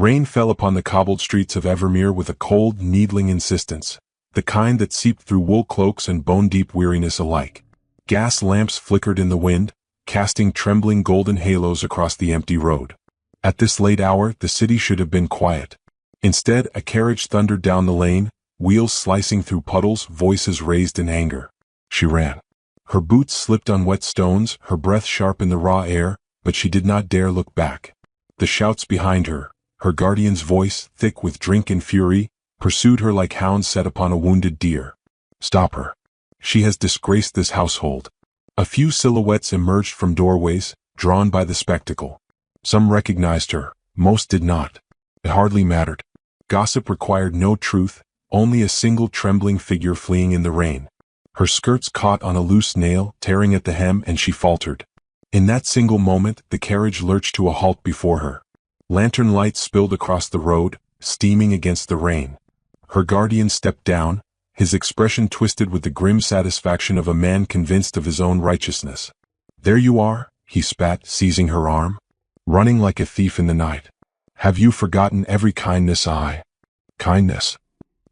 Rain fell upon the cobbled streets of Evermere with a cold, needling insistence, the kind that seeped through wool cloaks and bone-deep weariness alike. Gas lamps flickered in the wind, casting trembling golden halos across the empty road. At this late hour, the city should have been quiet. Instead, a carriage thundered down the lane, wheels slicing through puddles, voices raised in anger. She ran. Her boots slipped on wet stones, her breath sharp in the raw air, but she did not dare look back. The shouts behind her, her guardian's voice, thick with drink and fury, pursued her like hounds set upon a wounded deer. Stop her. She has disgraced this household. A few silhouettes emerged from doorways, drawn by the spectacle. Some recognized her, most did not. It hardly mattered. Gossip required no truth, only a single trembling figure fleeing in the rain. Her skirts caught on a loose nail, tearing at the hem, and she faltered. In that single moment, the carriage lurched to a halt before her. Lantern lights spilled across the road, steaming against the rain. Her guardian stepped down, his expression twisted with the grim satisfaction of a man convinced of his own righteousness. There you are, he spat, seizing her arm. Running like a thief in the night. Have you forgotten every kindness Kindness?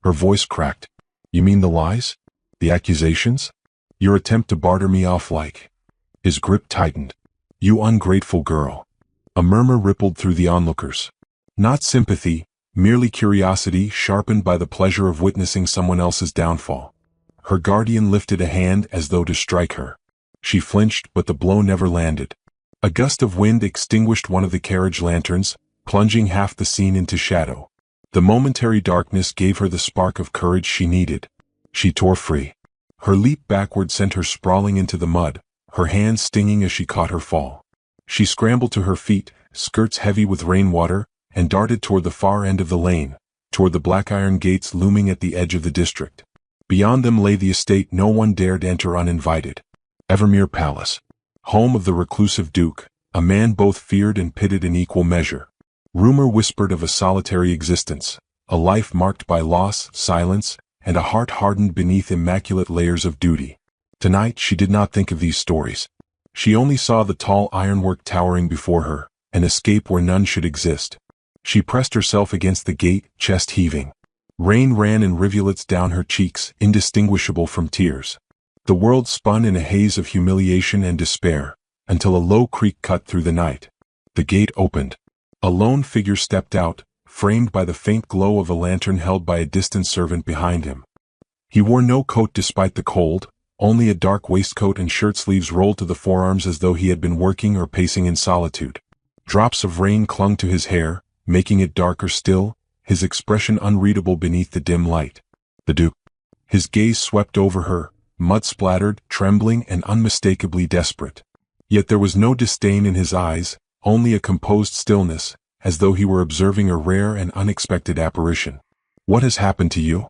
Her voice cracked. You mean the lies? The accusations? Your attempt to barter me off like... His grip tightened. You ungrateful girl. A murmur rippled through the onlookers. Not sympathy, merely curiosity sharpened by the pleasure of witnessing someone else's downfall. Her guardian lifted a hand as though to strike her. She flinched, but the blow never landed. A gust of wind extinguished one of the carriage lanterns, plunging half the scene into shadow. The momentary darkness gave her the spark of courage she needed. She tore free. Her leap backward sent her sprawling into the mud, her hands stinging as she caught her fall. She scrambled to her feet, skirts heavy with rainwater, and darted toward the far end of the lane, toward the black iron gates looming at the edge of the district. Beyond them lay the estate no one dared enter uninvited. Evermere Palace. Home of the reclusive duke, a man both feared and pitied in equal measure. Rumor whispered of a solitary existence, a life marked by loss, silence, and a heart hardened beneath immaculate layers of duty. Tonight she did not think of these stories. She only saw the tall ironwork towering before her, an escape where none should exist. She pressed herself against the gate, chest heaving. Rain ran in rivulets down her cheeks, indistinguishable from tears. The world spun in a haze of humiliation and despair, until a low creak cut through the night. The gate opened. A lone figure stepped out, framed by the faint glow of a lantern held by a distant servant behind him. He wore no coat despite the cold, only a dark waistcoat and shirt sleeves rolled to the forearms as though he had been working or pacing in solitude. Drops of rain clung to his hair, making it darker still, his expression unreadable beneath the dim light. The Duke. His gaze swept over her, mud-splattered, trembling, and unmistakably desperate. Yet there was no disdain in his eyes, only a composed stillness, as though he were observing a rare and unexpected apparition. What has happened to you?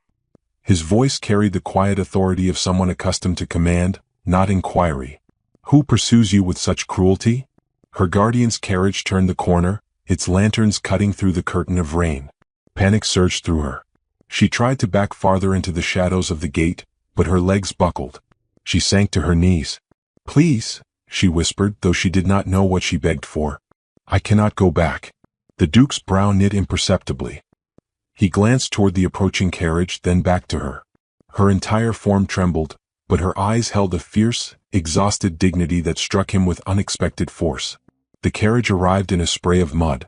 His voice carried the quiet authority of someone accustomed to command, not inquiry. Who pursues you with such cruelty? Her guardian's carriage turned the corner, its lanterns cutting through the curtain of rain. Panic surged through her. She tried to back farther into the shadows of the gate, but her legs buckled. She sank to her knees. Please, she whispered, though she did not know what she begged for. I cannot go back. The Duke's brow knit imperceptibly. He glanced toward the approaching carriage, then back to her. Her entire form trembled, but her eyes held a fierce, exhausted dignity that struck him with unexpected force. The carriage arrived in a spray of mud.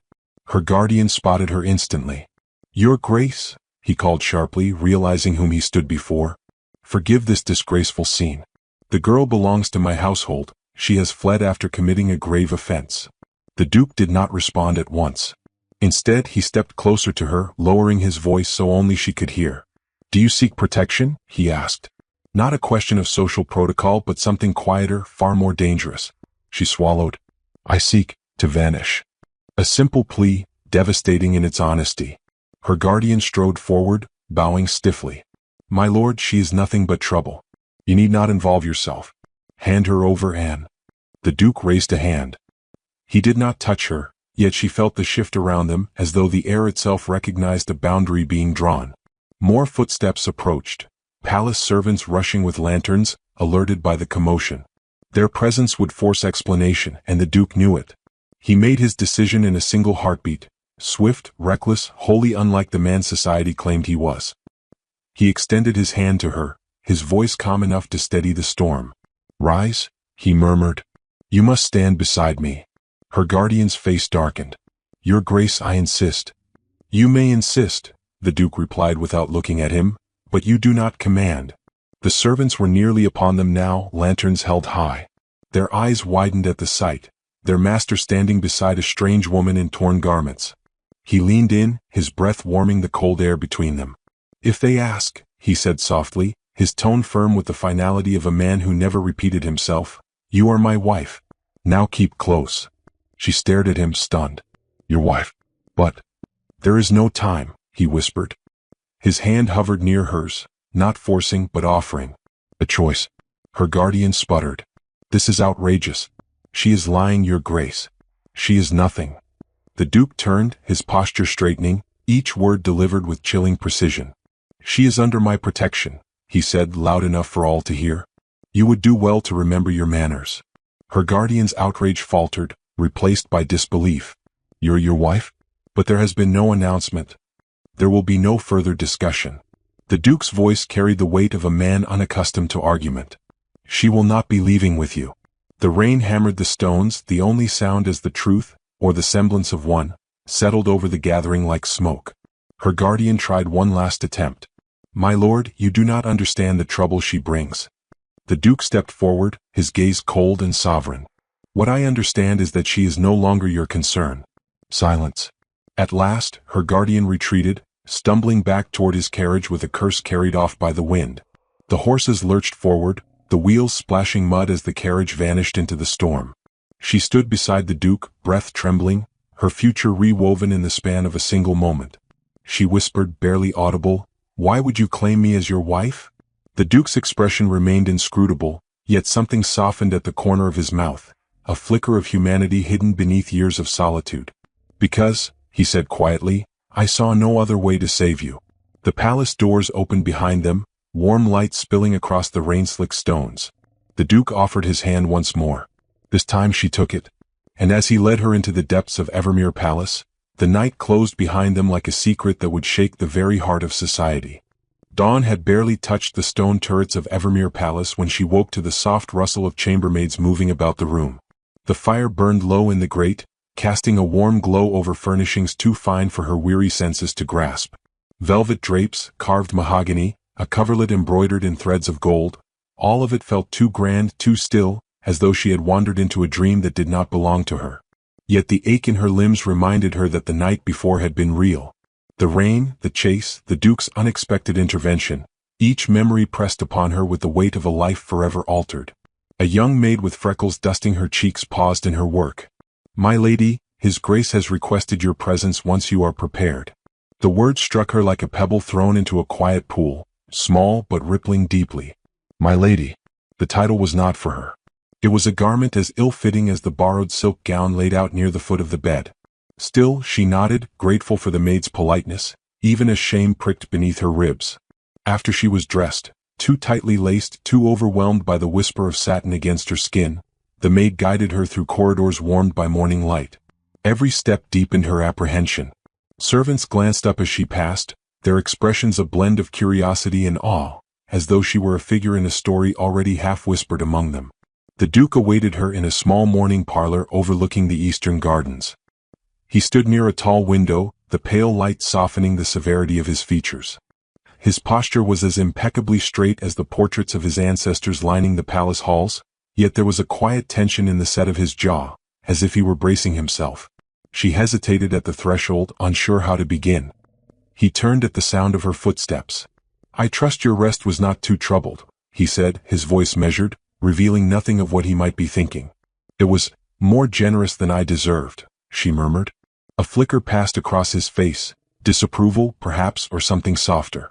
Her guardian spotted her instantly. Your Grace, he called sharply, realizing whom he stood before. Forgive this disgraceful scene. The girl belongs to my household. She has fled after committing a grave offense. The Duke did not respond at once. Instead, he stepped closer to her, lowering his voice so only she could hear. Do you seek protection? He asked. Not a question of social protocol, but something quieter, far more dangerous. She swallowed. I seek to vanish. A simple plea, devastating in its honesty. Her guardian strode forward, bowing stiffly. My lord, she is nothing but trouble. You need not involve yourself. Hand her over, Anne. The Duke raised a hand. He did not touch her, yet she felt the shift around them, as though the air itself recognized a boundary being drawn. More footsteps approached, palace servants rushing with lanterns, alerted by the commotion. Their presence would force explanation, and the Duke knew it. He made his decision in a single heartbeat, swift, reckless, wholly unlike the man society claimed he was. He extended his hand to her, his voice calm enough to steady the storm. "Rise," he murmured. "You must stand beside me." Her guardian's face darkened. "Your Grace, I insist." "You may insist," the Duke replied without looking at him, "but you do not command." The servants were nearly upon them now, lanterns held high. Their eyes widened at the sight, their master standing beside a strange woman in torn garments. He leaned in, his breath warming the cold air between them. "If they ask," he said softly, his tone firm with the finality of a man who never repeated himself, "you are my wife. Now keep close." She stared at him, stunned. "Your wife? But—" "There is no time," he whispered. His hand hovered near hers, not forcing but offering. "A choice." Her guardian sputtered. "This is outrageous. She is lying, Your Grace. She is nothing." The Duke turned, his posture straightening, each word delivered with chilling precision. "She is under my protection," he said loud enough for all to hear. "You would do well to remember your manners." Her guardian's outrage faltered, replaced by disbelief. "You're your wife? But there has been no announcement. There will be no further discussion." The Duke's voice carried the weight of a man unaccustomed to argument. "She will not be leaving with you." The rain hammered the stones, the only sound as the truth, or the semblance of one, settled over the gathering like smoke. Her guardian tried one last attempt. "My lord, you do not understand the trouble she brings." The Duke stepped forward, his gaze cold and sovereign. "What I understand is that she is no longer your concern." Silence. At last, her guardian retreated, stumbling back toward his carriage with a curse carried off by the wind. The horses lurched forward, the wheels splashing mud as the carriage vanished into the storm. She stood beside the Duke, breath trembling, her future rewoven in the span of a single moment. She whispered, barely audible, "Why would you claim me as your wife?" The Duke's expression remained inscrutable, yet something softened at the corner of his mouth, a flicker of humanity hidden beneath years of solitude. "Because," he said quietly, "I saw no other way to save you." The palace doors opened behind them, warm light spilling across the rain-slicked stones. The Duke offered his hand once more. This time she took it. And as he led her into the depths of Evermere Palace, the night closed behind them like a secret that would shake the very heart of society. Dawn had barely touched the stone turrets of Evermere Palace when she woke to the soft rustle of chambermaids moving about the room. The fire burned low in the grate, casting a warm glow over furnishings too fine for her weary senses to grasp. Velvet drapes, carved mahogany, a coverlet embroidered in threads of gold, all of it felt too grand, too still, as though she had wandered into a dream that did not belong to her. Yet the ache in her limbs reminded her that the night before had been real. The rain, the chase, the Duke's unexpected intervention, each memory pressed upon her with the weight of a life forever altered. A young maid with freckles dusting her cheeks paused in her work. "My lady, His Grace has requested your presence once you are prepared." The word struck her like a pebble thrown into a quiet pool, small but rippling deeply. "My lady." The title was not for her. It was a garment as ill-fitting as the borrowed silk gown laid out near the foot of the bed. Still, she nodded, grateful for the maid's politeness, even as shame pricked beneath her ribs. After she was dressed, too tightly laced, too overwhelmed by the whisper of satin against her skin, the maid guided her through corridors warmed by morning light. Every step deepened her apprehension. Servants glanced up as she passed, their expressions a blend of curiosity and awe, as though she were a figure in a story already half-whispered among them. The Duke awaited her in a small morning parlor overlooking the eastern gardens. He stood near a tall window, the pale light softening the severity of his features. His posture was as impeccably straight as the portraits of his ancestors lining the palace halls, yet there was a quiet tension in the set of his jaw, as if he were bracing himself. She hesitated at the threshold, unsure how to begin. He turned at the sound of her footsteps. "I trust your rest was not too troubled," he said, his voice measured, revealing nothing of what he might be thinking. "It was more generous than I deserved," she murmured. A flicker passed across his face, disapproval, perhaps, or something softer.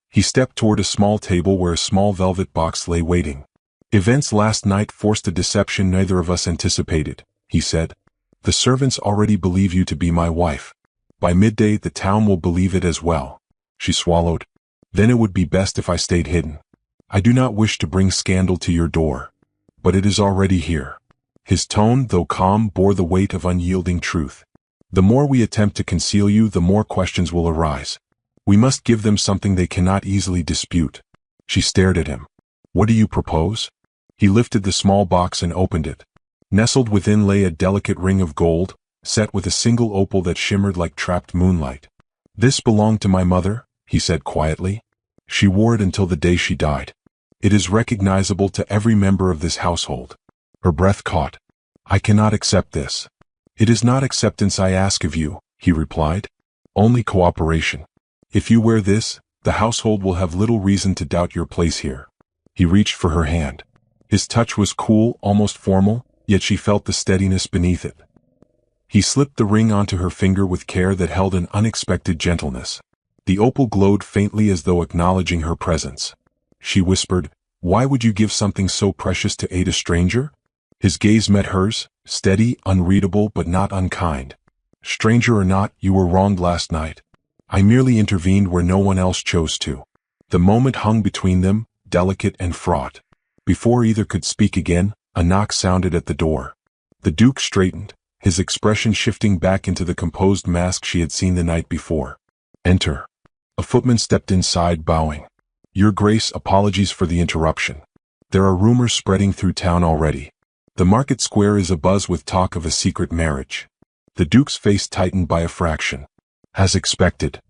He stepped toward a small table where a small velvet box lay waiting. "Events last night forced a deception neither of us anticipated," he said. "The servants already believe you to be my wife. By midday the town will believe it as well." She swallowed. "Then it would be best if I stayed hidden. I do not wish to bring scandal to your door. But it is already here." His tone, though calm, bore the weight of unyielding truth. The more we attempt to conceal you, the more questions will arise. We must give them something they cannot easily dispute. She stared at him. What do you propose? He lifted the small box and opened it. Nestled within lay a delicate ring of gold, set with a single opal that shimmered like trapped moonlight. This belonged to my mother, he said quietly. She wore it until the day she died. It is recognizable to every member of this household. Her breath caught. I cannot accept this. It is not acceptance I ask of you, he replied. Only cooperation. If you wear this, the household will have little reason to doubt your place here. He reached for her hand. His touch was cool, almost formal, yet she felt the steadiness beneath it. He slipped the ring onto her finger with care that held an unexpected gentleness. The opal glowed faintly as though acknowledging her presence. She whispered, Why would you give something so precious to aid a stranger? His gaze met hers, steady, unreadable but not unkind. Stranger or not, you were wronged last night. I merely intervened where no one else chose to. The moment hung between them, delicate and fraught. Before either could speak again, a knock sounded at the door. The Duke straightened, his expression shifting back into the composed mask she had seen the night before. Enter. A footman stepped inside, bowing. Your Grace, apologies for the interruption. There are rumors spreading through town already. The market square is abuzz with talk of a secret marriage. The Duke's face tightened by a fraction. As expected.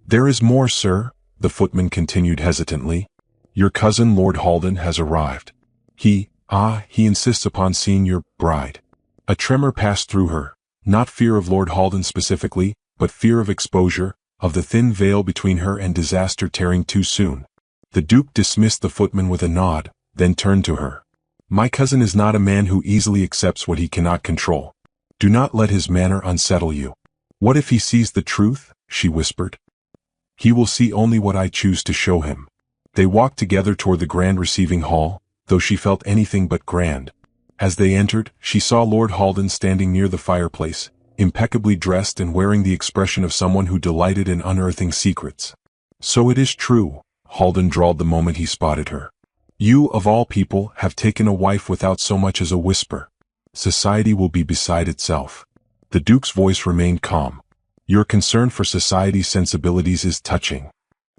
There is more, sir, the footman continued hesitantly. Your cousin Lord Halden has arrived. He insists upon seeing your bride. A tremor passed through her, not fear of Lord Halden specifically, but fear of exposure, of the thin veil between her and disaster tearing too soon. The Duke dismissed the footman with a nod, then turned to her. My cousin is not a man who easily accepts what he cannot control. Do not let his manner unsettle you. What if he sees the truth? She whispered. He will see only what I choose to show him. They walked together toward the grand receiving hall, though she felt anything but grand. As they entered, she saw Lord Halden standing near the fireplace, impeccably dressed and wearing the expression of someone who delighted in unearthing secrets. So it is true, Halden drawled the moment he spotted her. You, of all people, have taken a wife without so much as a whisper. Society will be beside itself. The Duke's voice remained calm. Your concern for society's sensibilities is touching.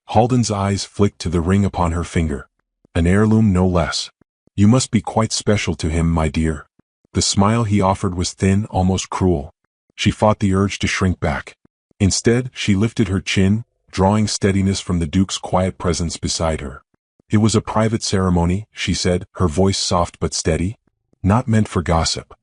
Halden's eyes flicked to the ring upon her finger. An heirloom no less. You must be quite special to him, my dear. The smile he offered was thin, almost cruel. She fought the urge to shrink back. Instead, she lifted her chin, drawing steadiness from the Duke's quiet presence beside her. It was a private ceremony, she said, her voice soft but steady. Not meant for gossip.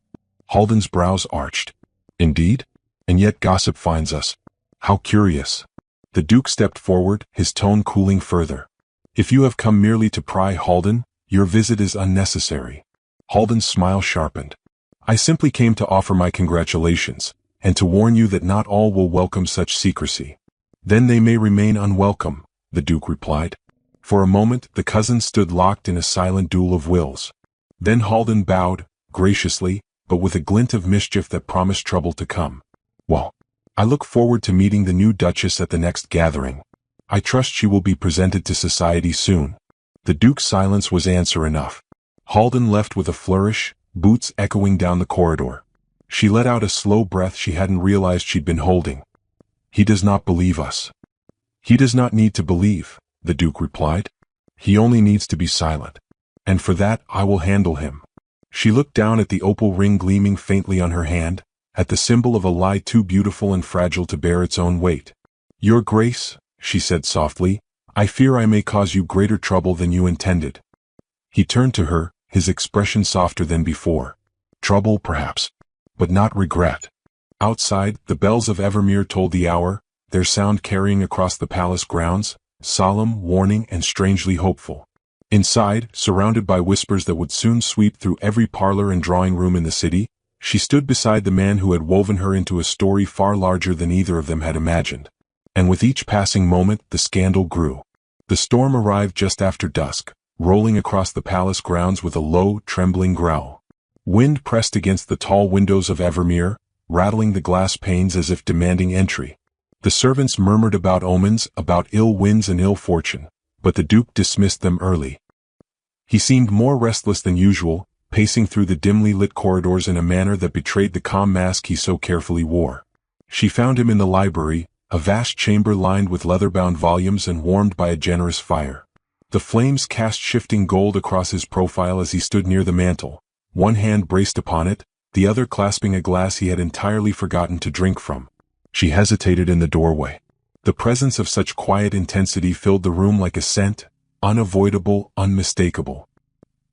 Halden's brows arched. Indeed? And yet gossip finds us. How curious. The Duke stepped forward, his tone cooling further. If you have come merely to pry Halden, your visit is unnecessary. Halden's smile sharpened. I simply came to offer my congratulations, and to warn you that not all will welcome such secrecy. Then they may remain unwelcome, the Duke replied. For a moment, the cousins stood locked in a silent duel of wills. Then Halden bowed, graciously, but with a glint of mischief that promised trouble to come. Well, I look forward to meeting the new Duchess at the next gathering. I trust she will be presented to society soon. The Duke's silence was answer enough. Halden left with a flourish, boots echoing down the corridor. She let out a slow breath she hadn't realized she'd been holding. He does not believe us. He does not need to believe, the Duke replied. He only needs to be silent. And for that, I will handle him. She looked down at the opal ring gleaming faintly on her hand, at the symbol of a lie too beautiful and fragile to bear its own weight. Your Grace, she said softly, I fear I may cause you greater trouble than you intended. He turned to her, his expression softer than before. Trouble, perhaps, but not regret. Outside, the bells of Evermere told the hour, their sound carrying across the palace grounds, solemn, warning, and strangely hopeful. Inside, surrounded by whispers that would soon sweep through every parlor and drawing room in the city, she stood beside the man who had woven her into a story far larger than either of them had imagined. And with each passing moment, the scandal grew. The storm arrived just after dusk, rolling across the palace grounds with a low, trembling growl. Wind pressed against the tall windows of Evermere, rattling the glass panes as if demanding entry. The servants murmured about omens, about ill winds and ill fortune, but the Duke dismissed them early. He seemed more restless than usual, pacing through the dimly lit corridors in a manner that betrayed the calm mask he so carefully wore. She found him in the library, a vast chamber lined with leather-bound volumes and warmed by a generous fire. The flames cast shifting gold across his profile as he stood near the mantel, one hand braced upon it, the other clasping a glass he had entirely forgotten to drink from. She hesitated in the doorway. The presence of such quiet intensity filled the room like a scent, unavoidable, unmistakable.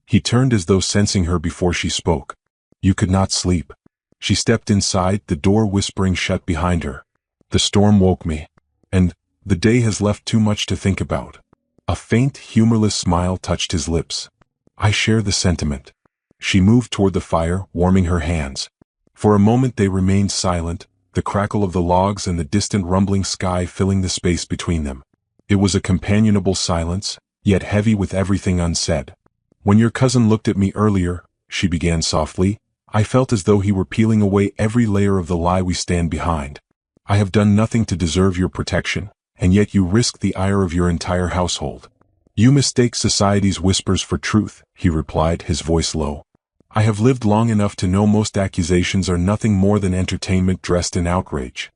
He turned as though sensing her before she spoke. "You could not sleep." She stepped inside, the door whispering shut behind her. "The storm woke me. And the day has left too much to think about." A faint, humorless smile touched his lips. "I share the sentiment." She moved toward the fire, warming her hands. For a moment they remained silent, the crackle of the logs and the distant rumbling sky filling the space between them. It was a companionable silence, yet heavy with everything unsaid. "When your cousin looked at me earlier," she began softly, "I felt as though he were peeling away every layer of the lie we stand behind. I have done nothing to deserve your protection, and yet you risk the ire of your entire household." "You mistake society's whispers for truth," he replied, his voice low. "I have lived long enough to know most accusations are nothing more than entertainment dressed in outrage.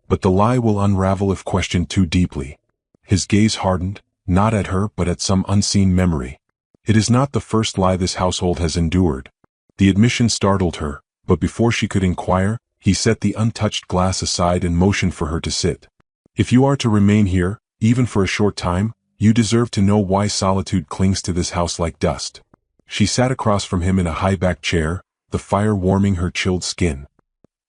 But the lie will unravel if questioned too deeply." His gaze hardened, not at her but at some unseen memory. "It is not the first lie this household has endured." The admission startled her, but before she could inquire, he set the untouched glass aside and motioned for her to sit. "If you are to remain here, even for a short time, you deserve to know why solitude clings to this house like dust." She sat across from him in a high-backed chair, the fire warming her chilled skin.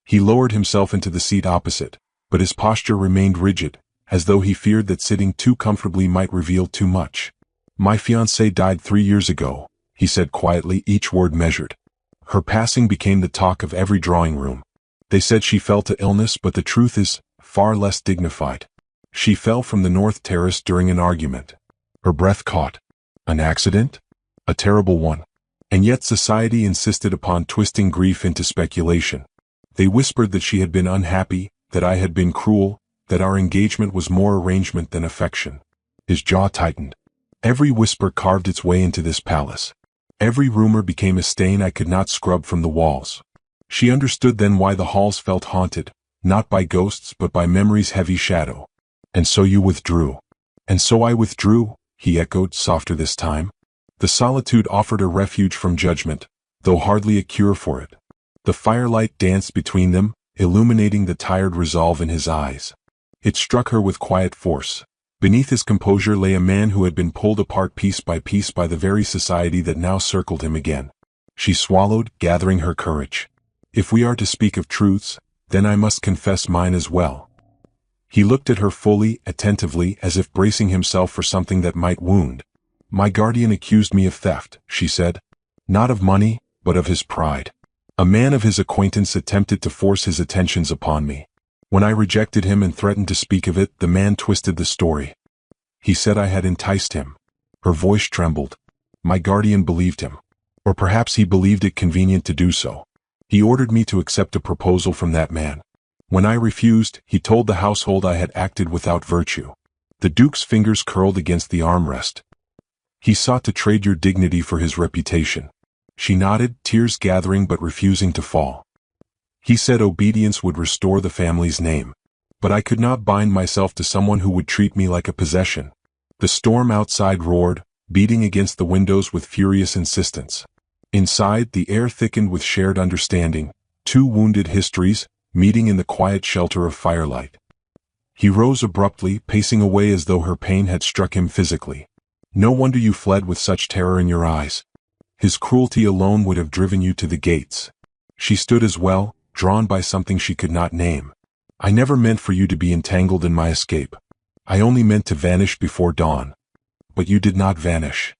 He lowered himself into the seat opposite, but his posture remained rigid, as though he feared that sitting too comfortably might reveal too much. "My fiancée died 3 years ago," he said quietly, each word measured. "Her passing became the talk of every drawing room. They said she fell to illness, but the truth is far less dignified. She fell from the north terrace during an argument. Her breath caught. An accident? A terrible one. And yet society insisted upon twisting grief into speculation. They whispered that she had been unhappy, that I had been cruel, that our engagement was more arrangement than affection." His jaw tightened. "Every whisper carved its way into this palace. Every rumor became a stain I could not scrub from the walls." She understood then why the halls felt haunted, not by ghosts but by memory's heavy shadow. "And so you withdrew." "And so I withdrew," he echoed, softer this time. The solitude offered a refuge from judgment, though hardly a cure for it. The firelight danced between them, illuminating the tired resolve in his eyes. It struck her with quiet force. Beneath his composure lay a man who had been pulled apart piece by the very society that now circled him again. She swallowed, gathering her courage. "If we are to speak of truths, then I must confess mine as well." He looked at her fully, attentively, as if bracing himself for something that might wound. "My guardian accused me of theft," she said. "Not of money, but of his pride. A man of his acquaintance attempted to force his attentions upon me. When I rejected him and threatened to speak of it, the man twisted the story. He said I had enticed him." Her voice trembled. "My guardian believed him. Or perhaps he believed it convenient to do so. He ordered me to accept a proposal from that man. When I refused, he told the household I had acted without virtue." The Duke's fingers curled against the armrest. "He sought to trade your dignity for his reputation." She nodded, tears gathering but refusing to fall. "He said obedience would restore the family's name. But I could not bind myself to someone who would treat me like a possession." The storm outside roared, beating against the windows with furious insistence. Inside, the air thickened with shared understanding, two wounded histories, meeting in the quiet shelter of firelight. He rose abruptly, pacing away as though her pain had struck him physically. "No wonder you fled with such terror in your eyes. His cruelty alone would have driven you to the gates." She stood as well, drawn by something she could not name. "I never meant for you to be entangled in my escape. I only meant to vanish before dawn. But you did not vanish."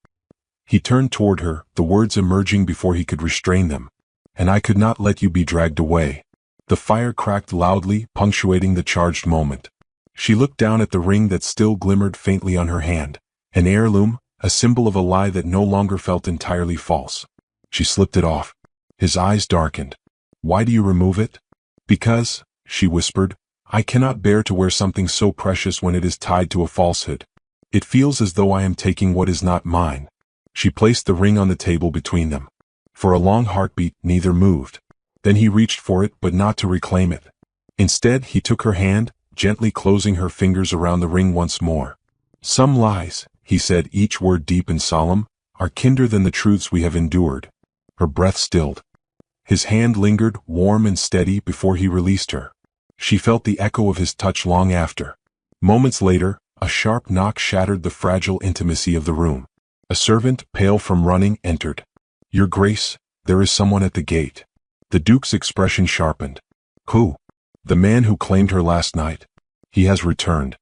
He turned toward her, the words emerging before he could restrain them. "And I could not let you be dragged away." The fire cracked loudly, punctuating the charged moment. She looked down at the ring that still glimmered faintly on her hand. An heirloom, a symbol of a lie that no longer felt entirely false. She slipped it off. His eyes darkened. "Why do you remove it?" "Because," she whispered, "I cannot bear to wear something so precious when it is tied to a falsehood. It feels as though I am taking what is not mine." She placed the ring on the table between them. For a long heartbeat, neither moved. Then he reached for it, but not to reclaim it. Instead, he took her hand, gently closing her fingers around the ring once more. "Some lies," he said, each word deep and solemn, "are kinder than the truths we have endured." Her breath stilled. His hand lingered, warm and steady, before he released her. She felt the echo of his touch long after. Moments later, a sharp knock shattered the fragile intimacy of the room. A servant, pale from running, entered. "Your Grace, there is someone at the gate." The Duke's expression sharpened. "Who?" "The man who claimed her last night. He has returned.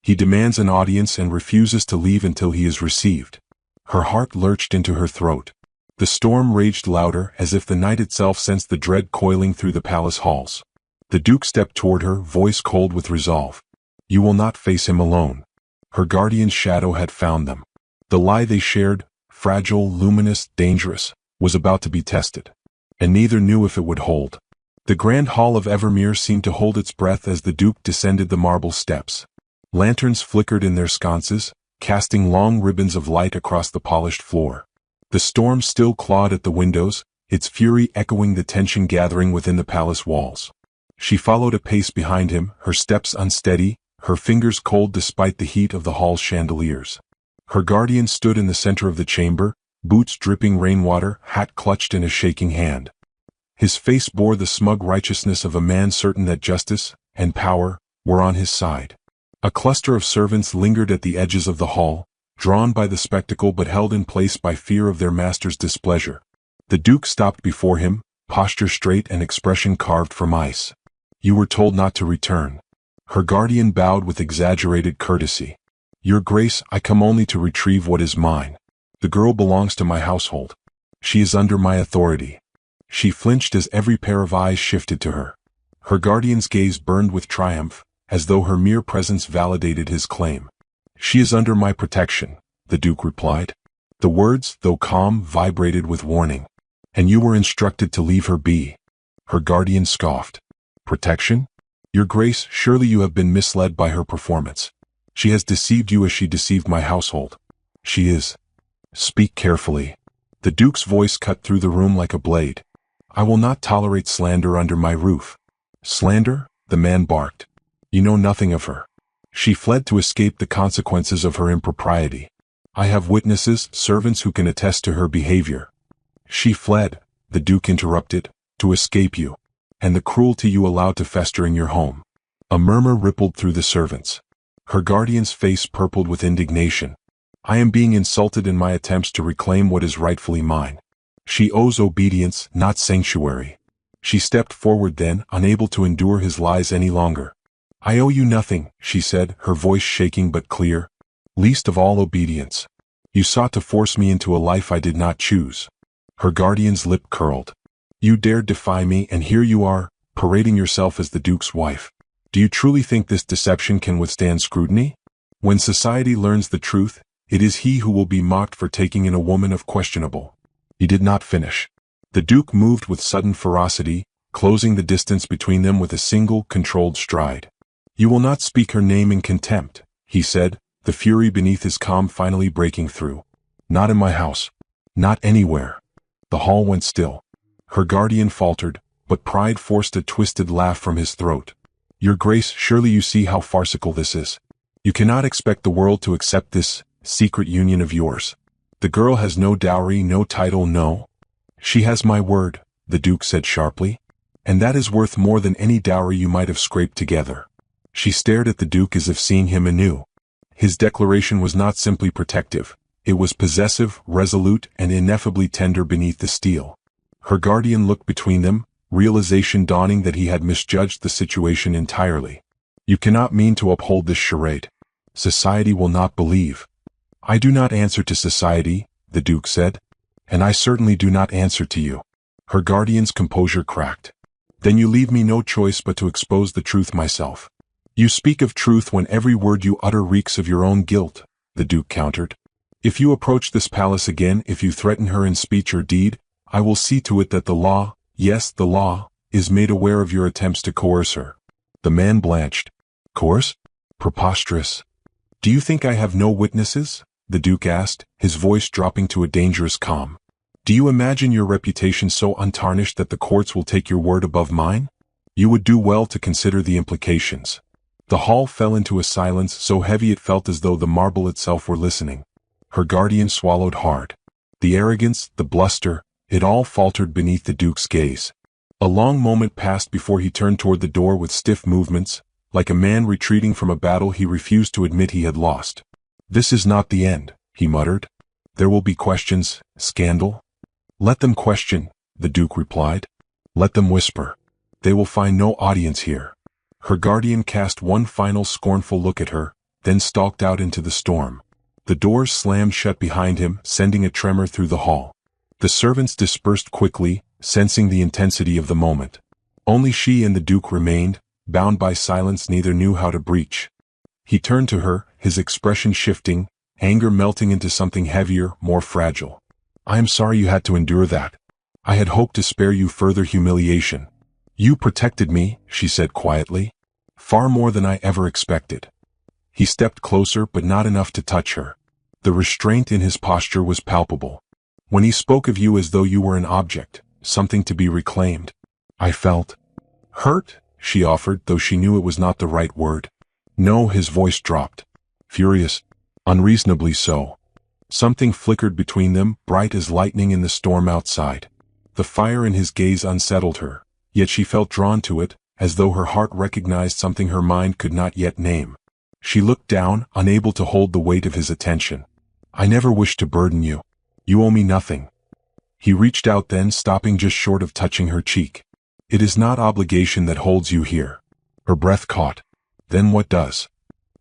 He demands an audience and refuses to leave until he is received." Her heart lurched into her throat. The storm raged louder, as if the night itself sensed the dread coiling through the palace halls. The Duke stepped toward her, voice cold with resolve. "You will not face him alone." Her guardian's shadow had found them. The lie they shared, fragile, luminous, dangerous, was about to be tested. And neither knew if it would hold. The grand hall of Evermere seemed to hold its breath as the Duke descended the marble steps. Lanterns flickered in their sconces, casting long ribbons of light across the polished floor. The storm still clawed at the windows, its fury echoing the tension gathering within the palace walls. She followed a pace behind him, her steps unsteady, her fingers cold despite the heat of the hall's chandeliers. Her guardian stood in the center of the chamber, boots dripping rainwater, hat clutched in a shaking hand. His face bore the smug righteousness of a man certain that justice and power were on his side. A cluster of servants lingered at the edges of the hall, drawn by the spectacle but held in place by fear of their master's displeasure. The Duke stopped before him, posture straight and expression carved from ice. "You were told not to return." Her guardian bowed with exaggerated courtesy. "Your Grace, I come only to retrieve what is mine. The girl belongs to my household. She is under my authority." She flinched as every pair of eyes shifted to her. Her guardian's gaze burned with triumph, as though her mere presence validated his claim. "She is under my protection," the Duke replied. The words, though calm, vibrated with warning. "And you were instructed to leave her be." Her guardian scoffed. "Protection? Your Grace, surely you have been misled by her performance. She has deceived you as she deceived my household. She is—" "Speak carefully." The Duke's voice cut through the room like a blade. "I will not tolerate slander under my roof." "Slander?" the man barked. "You know nothing of her. She fled to escape the consequences of her impropriety. I have witnesses, servants who can attest to her behavior." "She fled," the Duke interrupted, "to escape you, and the cruelty you allowed to fester in your home." A murmur rippled through the servants. Her guardian's face purpled with indignation. "I am being insulted in my attempts to reclaim what is rightfully mine. She owes obedience, not sanctuary." She stepped forward then, unable to endure his lies any longer. "I owe you nothing," she said, her voice shaking but clear. "Least of all obedience. You sought to force me into a life I did not choose." Her guardian's lip curled. "You dared defy me, and here you are, parading yourself as the Duke's wife. Do you truly think this deception can withstand scrutiny? When society learns the truth, it is he who will be mocked for taking in a woman of questionable." He did not finish. The Duke moved with sudden ferocity, closing the distance between them with a single, controlled stride. "You will not speak her name in contempt," he said, the fury beneath his calm finally breaking through. "Not in my house. Not anywhere." The hall went still. Her guardian faltered, but pride forced a twisted laugh from his throat. "Your Grace, surely you see how farcical this is. You cannot expect the world to accept this secret union of yours. The girl has no dowry, no title, no—" "She has my word," the Duke said sharply. "And that is worth more than any dowry you might have scraped together." She stared at the Duke as if seeing him anew. His declaration was not simply protective. It was possessive, resolute, and ineffably tender beneath the steel. Her guardian looked between them, realization dawning that he had misjudged the situation entirely. "You cannot mean to uphold this charade. Society will not believe." "I do not answer to society," the Duke said. "And I certainly do not answer to you." Her guardian's composure cracked. "Then you leave me no choice but to expose the truth myself." "You speak of truth when every word you utter reeks of your own guilt," the Duke countered. "If you approach this palace again, if you threaten her in speech or deed, I will see to it that the law, yes, the law, is made aware of your attempts to coerce her." The man blanched. "Coerce? Preposterous." "Do you think I have no witnesses?" the Duke asked, his voice dropping to a dangerous calm. "Do you imagine your reputation so untarnished that the courts will take your word above mine? You would do well to consider the implications. The hall fell into a silence so heavy it felt as though the marble itself were listening. Her guardian swallowed hard. The arrogance, the bluster, it all faltered beneath the Duke's gaze. A long moment passed before he turned toward the door with stiff movements, like a man retreating from a battle he refused to admit he had lost. "This is not the end," he muttered. "There will be questions, scandal." "Let them question," the Duke replied. "Let them whisper. They will find no audience here." Her guardian cast one final scornful look at her, then stalked out into the storm. The doors slammed shut behind him, sending a tremor through the hall. The servants dispersed quickly, sensing the intensity of the moment. Only she and the Duke remained, bound by silence neither knew how to breach. He turned to her, his expression shifting, anger melting into something heavier, more fragile. "I am sorry you had to endure that. I had hoped to spare you further humiliation." "You protected me," she said quietly. "Far more than I ever expected." He stepped closer but not enough to touch her. The restraint in his posture was palpable. "When he spoke of you as though you were an object, something to be reclaimed, I felt hurt," she offered, though she knew it was not the right word. "No," his voice dropped. "Furious. Unreasonably so." Something flickered between them, bright as lightning in the storm outside. The fire in his gaze unsettled her, yet she felt drawn to it, as though her heart recognized something her mind could not yet name. She looked down, unable to hold the weight of his attention. "I never wished to burden you. You owe me nothing." He reached out then, stopping just short of touching her cheek. "It is not obligation that holds you here." Her breath caught. "Then what does?"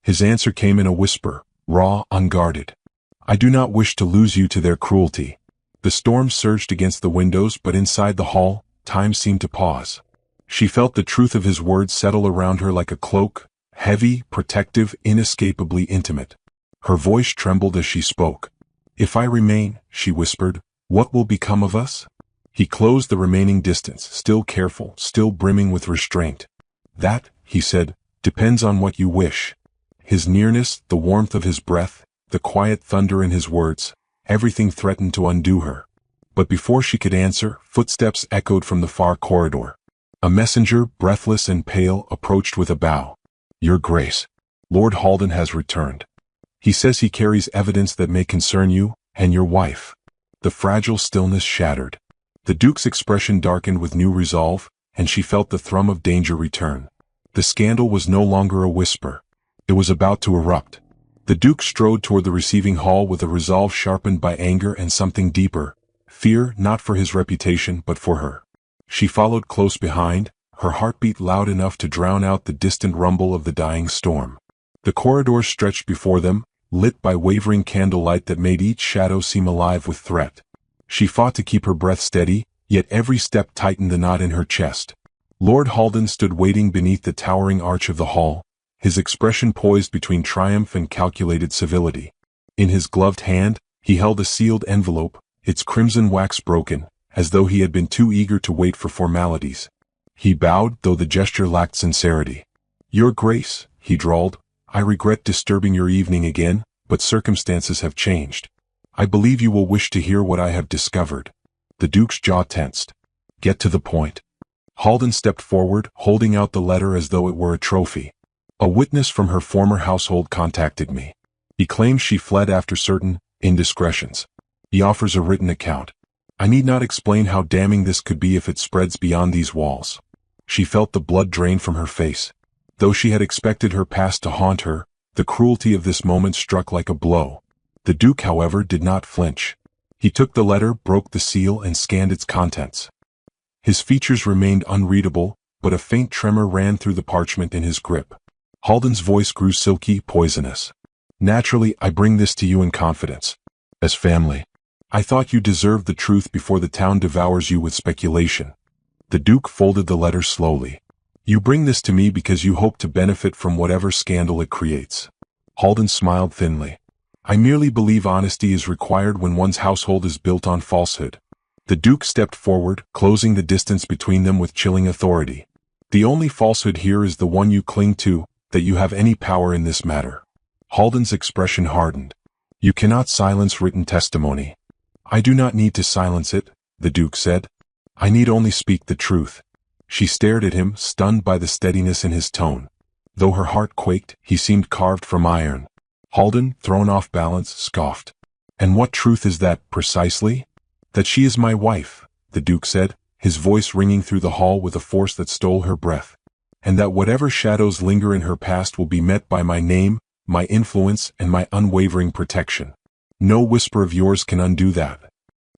His answer came in a whisper, raw, unguarded. "I do not wish to lose you to their cruelty." The storm surged against the windows, but inside the hall, time seemed to pause. She felt the truth of his words settle around her like a cloak, heavy, protective, inescapably intimate. Her voice trembled as she spoke. "If I remain," she whispered, "what will become of us?" He closed the remaining distance, still careful, still brimming with restraint. "That," he said, "depends on what you wish." His nearness, the warmth of his breath, the quiet thunder in his words, everything threatened to undo her. But before she could answer, footsteps echoed from the far corridor. A messenger, breathless and pale, approached with a bow. "Your Grace, Lord Halden has returned. He says he carries evidence that may concern you, and your wife." The fragile stillness shattered. The Duke's expression darkened with new resolve, and she felt the thrum of danger return. The scandal was no longer a whisper. It was about to erupt. The Duke strode toward the receiving hall with a resolve sharpened by anger and something deeper, fear not for his reputation but for her. She followed close behind, her heartbeat loud enough to drown out the distant rumble of the dying storm. The corridors stretched before them, lit by wavering candlelight that made each shadow seem alive with threat. She fought to keep her breath steady, yet every step tightened the knot in her chest. Lord Halden stood waiting beneath the towering arch of the hall, his expression poised between triumph and calculated civility. In his gloved hand, he held a sealed envelope, its crimson wax broken, as though he had been too eager to wait for formalities. He bowed, though the gesture lacked sincerity. "Your Grace," he drawled, "I regret disturbing your evening again, but circumstances have changed. I believe you will wish to hear what I have discovered." The Duke's jaw tensed. "Get to the point." Halden stepped forward, holding out the letter as though it were a trophy. "A witness from her former household contacted me. He claims she fled after certain indiscretions. He offers a written account. I need not explain how damning this could be if it spreads beyond these walls." She felt the blood drain from her face. Though she had expected her past to haunt her, the cruelty of this moment struck like a blow. The Duke, however, did not flinch. He took the letter, broke the seal, and scanned its contents. His features remained unreadable, but a faint tremor ran through the parchment in his grip. Halden's voice grew silky, poisonous. "Naturally, I bring this to you in confidence. As family. I thought you deserved the truth before the town devours you with speculation." The Duke folded the letter slowly. "You bring this to me because you hope to benefit from whatever scandal it creates." Halden smiled thinly. "I merely believe honesty is required when one's household is built on falsehood." The Duke stepped forward, closing the distance between them with chilling authority. "The only falsehood here is the one you cling to, that you have any power in this matter." Halden's expression hardened. "You cannot silence written testimony." "I do not need to silence it," the Duke said. "I need only speak the truth." She stared at him, stunned by the steadiness in his tone. Though her heart quaked, he seemed carved from iron. Halden, thrown off balance, scoffed. "And what truth is that, precisely?" "That she is my wife," the Duke said, his voice ringing through the hall with a force that stole her breath. "And that whatever shadows linger in her past will be met by my name, my influence, and my unwavering protection. No whisper of yours can undo that."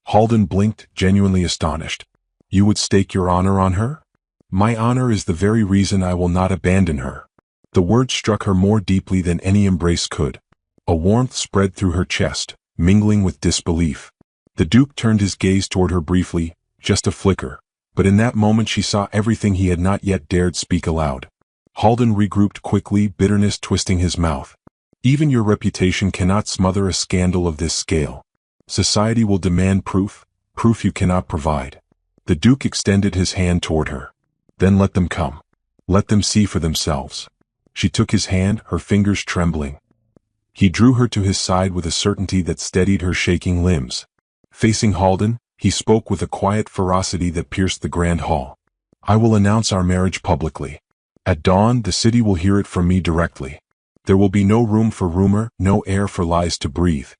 Halden blinked, genuinely astonished. "You would stake your honor on her?" "My honor is the very reason I will not abandon her." The word struck her more deeply than any embrace could. A warmth spread through her chest, mingling with disbelief. The Duke turned his gaze toward her briefly, just a flicker, but in that moment she saw everything he had not yet dared speak aloud. Halden regrouped quickly, bitterness twisting his mouth. "Even your reputation cannot smother a scandal of this scale. Society will demand proof you cannot provide." The Duke extended his hand toward her. "Then let them come. Let them see for themselves." She took his hand, her fingers trembling. He drew her to his side with a certainty that steadied her shaking limbs. Facing Halden, he spoke with a quiet ferocity that pierced the grand hall. "I will announce our marriage publicly. At dawn, the city will hear it from me directly. There will be no room for rumor, no air for lies to breathe."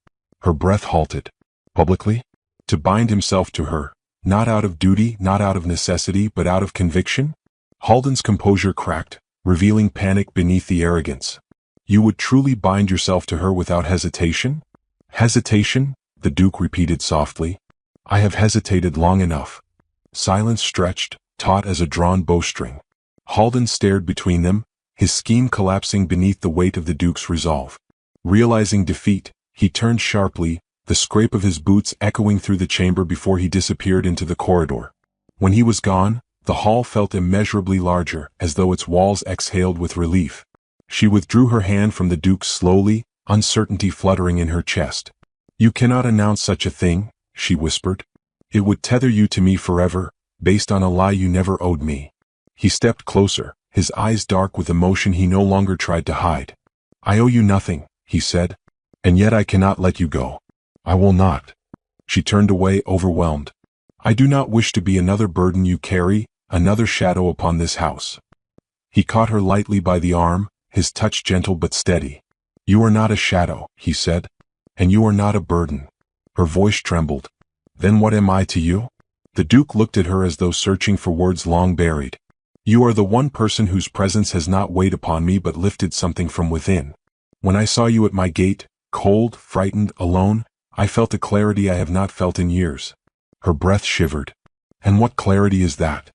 Her breath halted. Publicly? To bind himself to her, not out of duty, not out of necessity, but out of conviction? Halden's composure cracked, revealing panic beneath the arrogance. "You would truly bind yourself to her without hesitation?" "Hesitation?" the Duke repeated softly. "I have hesitated long enough." Silence stretched, taut as a drawn bowstring. Halden stared between them, his scheme collapsing beneath the weight of the Duke's resolve. Realizing defeat, he turned sharply, the scrape of his boots echoing through the chamber before he disappeared into the corridor. When he was gone, the hall felt immeasurably larger, as though its walls exhaled with relief. She withdrew her hand from the Duke slowly, uncertainty fluttering in her chest. "You cannot announce such a thing," she whispered. "It would tether you to me forever, based on a lie you never owed me." He stepped closer, his eyes dark with emotion he no longer tried to hide. "I owe you nothing," he said, "and yet I cannot let you go. I will not." She turned away, overwhelmed. "I do not wish to be another burden you carry, another shadow upon this house." He caught her lightly by the arm, his touch gentle but steady. "You are not a shadow," he said, "and you are not a burden." Her voice trembled. "Then what am I to you?" The Duke looked at her as though searching for words long buried. "You are the one person whose presence has not weighed upon me but lifted something from within. When I saw you at my gate, cold, frightened, alone, I felt a clarity I have not felt in years." Her breath shivered. "And what clarity is that?"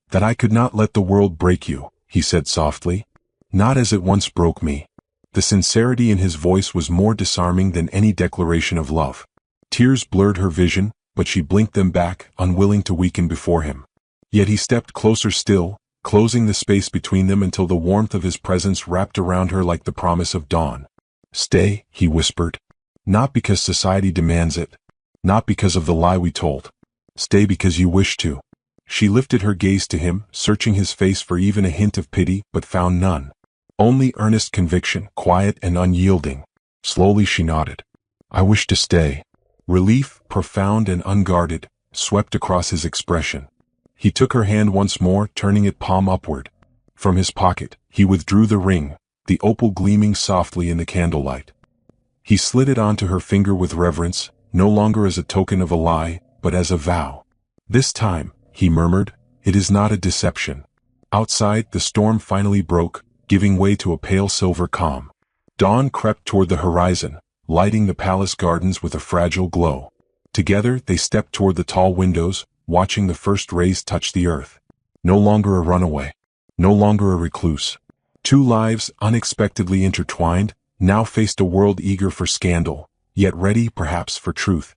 "That I could not let the world break you," he said softly. "Not as it once broke me." The sincerity in his voice was more disarming than any declaration of love. Tears blurred her vision, but she blinked them back, unwilling to weaken before him. Yet he stepped closer still, closing the space between them until the warmth of his presence wrapped around her like the promise of dawn. "Stay," he whispered. "Not because society demands it. Not because of the lie we told. Stay because you wish to." She lifted her gaze to him, searching his face for even a hint of pity, but found none. Only earnest conviction, quiet and unyielding. Slowly she nodded. "I wish to stay." Relief, profound and unguarded, swept across his expression. He took her hand once more, turning it palm upward. From his pocket, he withdrew the ring, the opal gleaming softly in the candlelight. He slid it onto her finger with reverence, no longer as a token of a lie, but as a vow. "This time," he murmured, "it is not a deception." Outside, the storm finally broke, giving way to a pale silver calm. Dawn crept toward the horizon, lighting the palace gardens with a fragile glow. Together, they stepped toward the tall windows, watching the first rays touch the earth. No longer a runaway. No longer a recluse. Two lives, unexpectedly intertwined, now faced a world eager for scandal, yet ready, perhaps, for truth.